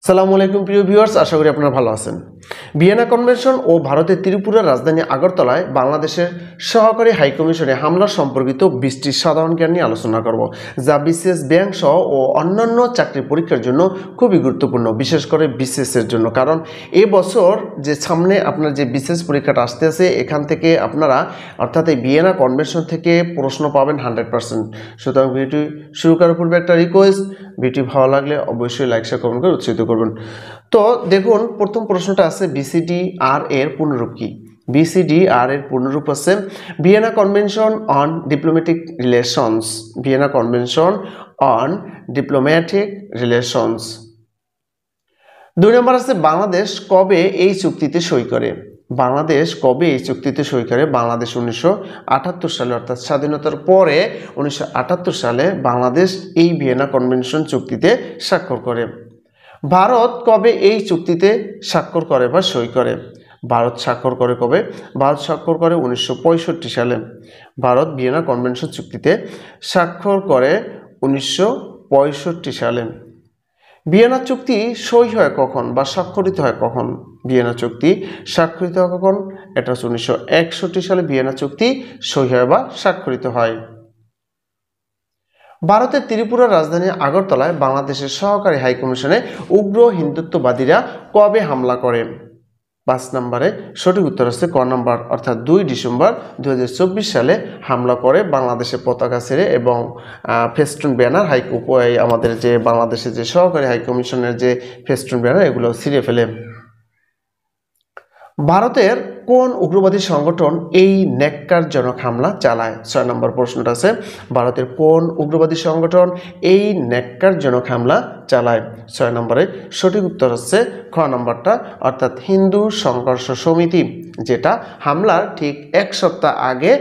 আসসালামু আলাইকুম প্রিয় ভিউয়ার্স, আশা করি আপনারা ভালো আছেন। ভিয়েনা কনভেনশন ও ভারতের ত্রিপুরার রাজধানী আগরতলায় বাংলাদেশের সহকারী হাইকমিশনে হামলা সম্পর্কিত 20টি সাধারণ জ্ঞান নিয়ে আলোচনা করব, যা বিসিএস ব্যাংক সহ ও অন্যান্য চাকরি পরীক্ষার জন্য খুবই গুরুত্বপূর্ণ, বিশেষ করে বিসিএসের জন্য। কারণ এই বছর যে সামনে আপনার যে বিসিএস পরীক্ষাটা আসতে আছে, এখান থেকে আপনারা অর্থাৎ এই ভিয়েনা কনভেনশন থেকে প্রশ্ন পাবেন 100%। সুতরাং ভিডিওটি শুরু করার পূর্বে একটা রিকোয়েস্ট, ভিডিওটি ভালো লাগলে অবশ্যই লাইক শেয়ার কমেন্ট করে উৎসাহিত করবেন। তো দেখুন, প্রথম প্রশ্নটা আছে বিসিডিআর এর পূর্ণরূপ কি? বিসিডিআর এর পূর্ণরূপ আছে Vienna convention on diplomatic relations. Vienna convention on diplomatic relations. 2 নম্বর আছে বাংলাদেশ কবে এই চুক্তিতে সই করে? বাংলাদেশ কবে এই চুক্তিতে সই করে? বাংলাদেশ 1978 সালে, অর্থাৎ স্বাধীনতার পরে 1978 সালে বাংলাদেশ এই ভিয়েনা কনভেনশন চুক্তিতে স্বাক্ষর করে। ভারত কবে এই চুক্তিতে স্বাক্ষর করে বা সই করে? ভারত স্বাক্ষর করে কবে? ভারত স্বাক্ষর করে 1965 সালে। ভারত ভিয়েনা কনভেনশন চুক্তিতে স্বাক্ষর করে 1965 সালে। ভিয়েনা চুক্তি সই হয় কখন বা স্বাক্ষরিত হয় কখন? ভিয়েনা চুক্তি স্বাক্ষরিত হয় কখন? এটা 1961 সালে ভিয়েনা চুক্তি সই হয় বা স্বাক্ষরিত হয়। ভারতের ত্রিপুরার রাজধানী আগরতলায় বাংলাদেশের সহকারী হাইকমিশনে উগ্র হিন্দুত্ববাদীরা কবে হামলা করে? 5 নম্বরে সঠিক উত্তর হচ্ছে ক নম্বর, অর্থাৎ 2 ডিসেম্বর 2024 সালে হামলা করে বাংলাদেশের পতাকা ছেড়ে এবং ফেস্টুন ব্যানার আমাদের যে বাংলাদেশের যে সহকারী হাইকমিশনের যে ফেস্টুন ব্যানার এগুলো ছিঁড়ে ফেলে। ভারতের কোন উগ্রবাদী সংগঠন এই ন্যাক্কারজনক হামলা চালায়? 6 নম্বর প্রশ্নটা আছে ভারতের কোন উগ্রবাদী সংগঠন এই ন্যাক্কারজনক হামলা চালায়? 6 নম্বরে সঠিক উত্তর হচ্ছে খ নম্বরটা, অর্থাৎ হিন্দু সংঘর্ষ সমিতি, যেটা হামলার ঠিক 1 সপ্তাহ আগে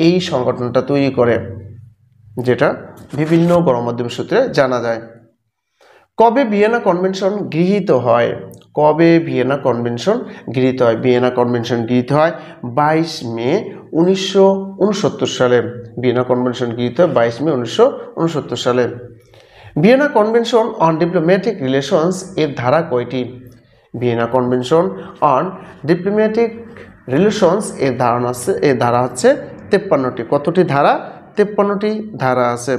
এই সংগঠনটা তৈরি করে, যেটা বিভিন্ন গণমাধ্যম সূত্রে জানা যায়। কবে ভিয়েনা কনভেনশন গৃহীত হয়? কবে ভিয়েনা কনভেনশন গৃহীত হয়? ভিয়েনা কনভেনশন গৃহীত হয় 22 মে 1969 সালে। ভিয়েনা কনভেনশন গৃহীত হয় 22 মে 1969 সালে। Vienna convention on diplomatic relations এর ধারা কয়টি? Vienna convention on diplomatic relations এর ধারা হচ্ছে 53টি। কতটি ধারা? 53টি ধারা আছে।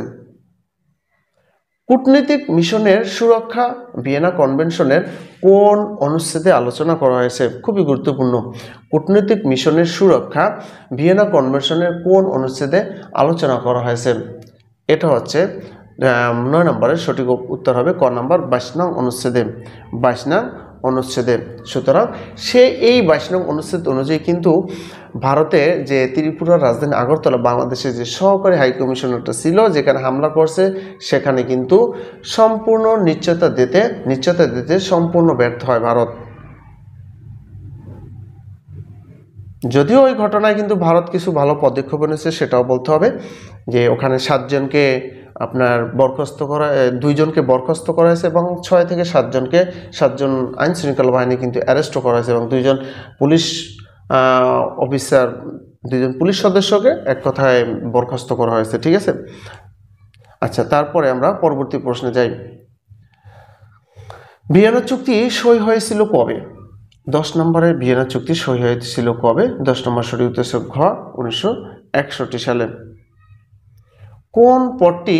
কূটনৈতিক মিশনের সুরক্ষা ভিয়েনা কনভেনশনের কোন অনুচ্ছেদে আলোচনা করা হয়েছে? খুবই গুরুত্বপূর্ণ। কূটনৈতিক মিশনের সুরক্ষা ভিয়েনা কনভেনশনের কোন অনুচ্ছেদে আলোচনা করা হয়েছে? এটা হচ্ছে 9 নম্বরের সঠিক উত্তর হবে ক নম্বর, 22 নং অনুচ্ছেদে। 22 নং অনুচ্ছেদে। সুতরাং এই 22 নং অনুচ্ছেদ অনুযায়ী কিন্তু ভারতে যে ত্রিপুরার রাজধানী আগরতলা বাংলাদেশের যে সহকারী হাইকমিশনারটা ছিল, যেখানে হামলা করছে, সেখানে কিন্তু সম্পূর্ণ নিশ্চয়তা দিতে সম্পূর্ণ ব্যর্থ হয় ভারত। যদিও ওই ঘটনায় কিন্তু ভারত কিছু ভালো পদক্ষেপ নিয়েছে, সেটাও বলতে হবে যে ওখানে 7 জনকে আপনার বরখাস্ত করা, 2 জনকে বরখাস্ত করা হয়েছে এবং 6 থেকে 7 জন আইন শৃঙ্খলা বাহিনী কিন্তু অ্যারেস্টও করা হয়েছে এবং 2 জন পুলিশ অফিসার, 2 জন পুলিশ সদস্যকে এক কথায় বরখাস্ত করা হয়েছে। ঠিক আছে, আচ্ছা, তারপরে আমরা পরবর্তী প্রশ্নে যাই। ভিয়েনা চুক্তি সই হয়েছিল কবে? 10 নম্বরে ভিয়েনা চুক্তি সই হয়েছিল কবে? 10 নম্বর সঠিক উত্তর ঘ 1961 সালে। কোন পদটি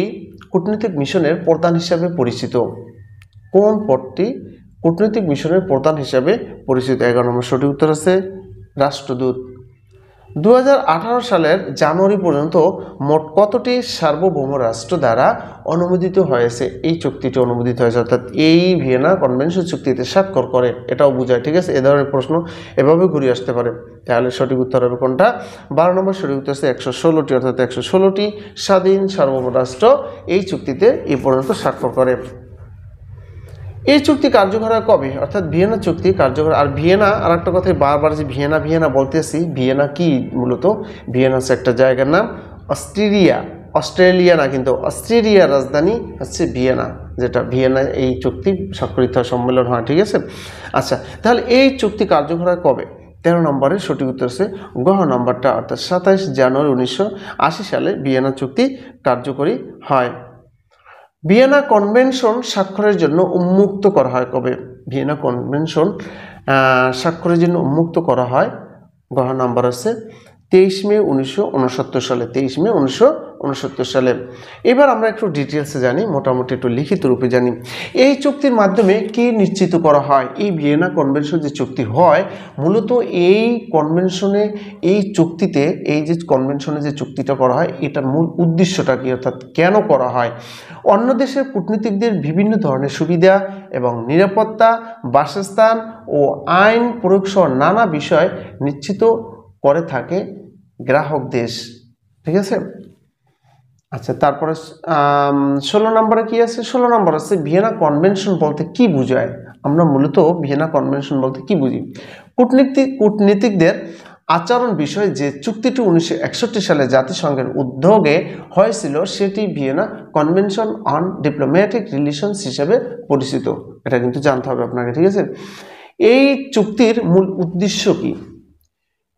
কূটনৈতিক মিশনের প্রধান হিসাবে পরিচিত? কোন পদটি কূটনৈতিক মিশনের প্রধান হিসাবে পরিচিত? 11 নম্বর সঠিক উত্তর আছে রাষ্ট্রদূত। 2018 সালের জানুয়ারি পর্যন্ত মোট কতটি সার্বভৌম রাষ্ট্র দ্বারা অনুমোদিত হয়েছে? এই চুক্তিটি অনুমোদিত হয়েছে, অর্থাৎ এই ভিয়েনা কনভেনশন চুক্তিতে স্বাক্ষর করে, এটাও বোঝায়। ঠিক আছে, এ ধরনের প্রশ্ন এভাবে ঘুরে আসতে পারে। তাহলে সঠিক উত্তর হবে কোনটা? 12 নম্বর সঠিক উত্তর আছে 116টি, অর্থাৎ 116টি স্বাধীন সার্বভৌম রাষ্ট্র এই চুক্তিতে এই পর্যন্ত স্বাক্ষর করে। এই চুক্তি কার্যকর হয় কবে? অর্থাৎ ভিয়েনা চুক্তি কার্যকর। আর ভিয়েনা, আর একটা কথাই বারবার যে ভিয়েনা বলতেছি, ভিয়েনা কি মূলত? ভিয়েনা হচ্ছে একটা জায়গার নাম, অস্ট্রেলিয়া না, কিন্তু অস্ট্রেলিয়ার রাজধানী হচ্ছে ভিয়েনা, যেটা ভিয়েনা এই চুক্তি স্বাক্ষরিত সম্মেলন হয়। ঠিক আছে, আচ্ছা, তাহলে এই চুক্তি কার্যকর হয় কবে? 13 নম্বরের সঠিক উত্তর আছে গ নম্বরটা, অর্থাৎ 27 জানুয়ারি 1980 সালে ভিয়েনা চুক্তি কার্যকরী হয়। ভিয়েনা কনভেনশন স্বাক্ষরের জন্য উন্মুক্ত করা হয় কবে? ভিয়েনা কনভেনশন স্বাক্ষরের জন্য উন্মুক্ত করা হয়, ঘ নাম্বার আছে 23 মে 1969 সালে। 23 মে 1969 সালে। এবার আমরা একটু ডিটেলসে জানি, মোটামুটি একটু লিখিত রূপে জানি। এই চুক্তির মাধ্যমে কি নিশ্চিত করা হয়? এই ভিয়েনা কনভেনশন যে চুক্তি হয়, মূলত এই কনভেনশনে, এই চুক্তিতে, এই যে কনভেনশনে যে চুক্তিটা করা হয়, এটার মূল উদ্দেশ্যটা কি, অর্থাৎ কেন করা হয়? অন্য দেশের কূটনীতিকদের বিভিন্ন ধরনের সুবিধা এবং নিরাপত্তা, বাসস্থান ও আইন প্রয়োগ সহ নানা বিষয় নিশ্চিত করে থাকে গ্রাহক দেশ। ঠিক আছে। আচ্ছা, তারপরে 16 নম্বরে কি আছে? 16 নম্বর আছে ভিয়েনা কনভেনশন বলতে কি বোঝায়? আমরা মূলত ভিয়েনা কনভেনশন বলতে কি বুঝি? কূটনীতিকদের আচরণ বিষয়ে যে চুক্তিটি 1961 সালে জাতিসংঘের উদ্যোগে হয়েছিল, সেটি Vienna convention on diplomatic relations হিসেবে পরিচিত। এটা কিন্তু জানতে হবে আপনাকে। ঠিক আছে। এই চুক্তির মূল উদ্দেশ্য কি?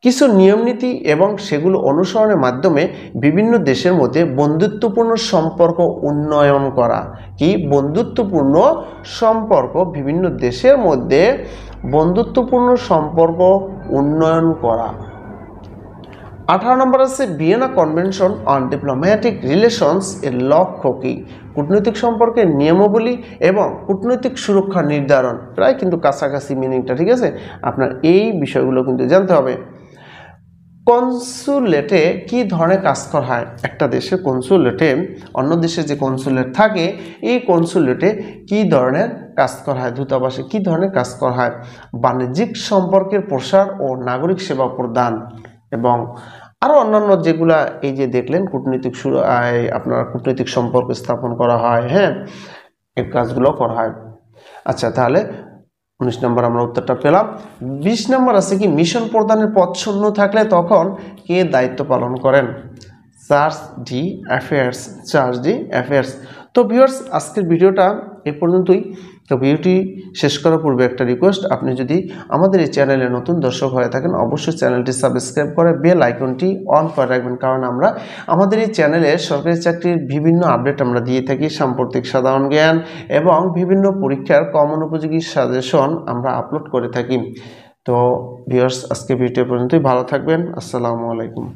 কিছু নিয়মনীতি এবং সেগুলো অনুসরণের মাধ্যমে বিভিন্ন দেশের মধ্যে বন্ধুত্বপূর্ণ সম্পর্ক উন্নয়ন করা। কি? বন্ধুত্বপূর্ণ সম্পর্ক, বিভিন্ন দেশের মধ্যে বন্ধুত্বপূর্ণ সম্পর্ক উন্নয়ন করা। 18 নম্বর আছে Vienna convention on diplomatic relations এর লক্ষ্য কি? কূটনৈতিক সম্পর্কের নিয়মাবলী এবং কূটনৈতিক সুরক্ষা নির্ধারণ। প্রায় কিন্তু কাছাকাছি মিনিংটা। ঠিক আছে। আপনার এই বিষয়গুলো কিন্তু জানতে হবে। কনসুলেটে কি ধরনের কাজ করা হয়? একটা দেশের কনসুলেটে, অন্য দেশে যে কনসুলেট থাকে, এই কনসুলেটে কি ধরনের কাজ করা হয়? দূতাবাসে কি ধরনের কাজ করা হয়? বাণিজ্যিক সম্পর্কের প্রসার ও নাগরিক সেবা প্রদান, এবং আরও অন্যান্য যেগুলা এই যে দেখলেন কূটনৈতিক আপনার কূটনৈতিক সম্পর্ক স্থাপন করা হয়। হ্যাঁ, এই কাজগুলো করা হয়। আচ্ছা, তাহলে 19 নম্বর আমরা উত্তরটা পেলাম। 20 নম্বর আছে কি মিশন প্রদানের পদ শূন্য থাকলে তখন কে দায়িত্ব পালন করেন? Charge D affairs. তো ভিউয়ার্স, আজকের ভিডিওটা এ পর্যন্তই। তো ভিডিওটি শেষ করার পূর্বে একটা রিকোয়েস্ট, আপনি যদি আমাদের এই চ্যানেলে নতুন দর্শক হয়ে থাকেন, অবশ্যই চ্যানেলটি সাবস্ক্রাইব করে বেল আইকনটি অন করে রাখবেন, কারণ আমরা আমাদের এই চ্যানেলে সরকারি চাকরির বিভিন্ন আপডেট আমরা দিয়ে থাকি, সাম্প্রতিক সাধারণ জ্ঞান এবং বিভিন্ন পরীক্ষার কমন উপযোগী সাজেশন আমরা আপলোড করে থাকি। তো ভিউয়ার্স, আজকে ভিডিও পর্যন্তই। ভালো থাকবেন। আসসালামু আলাইকুম।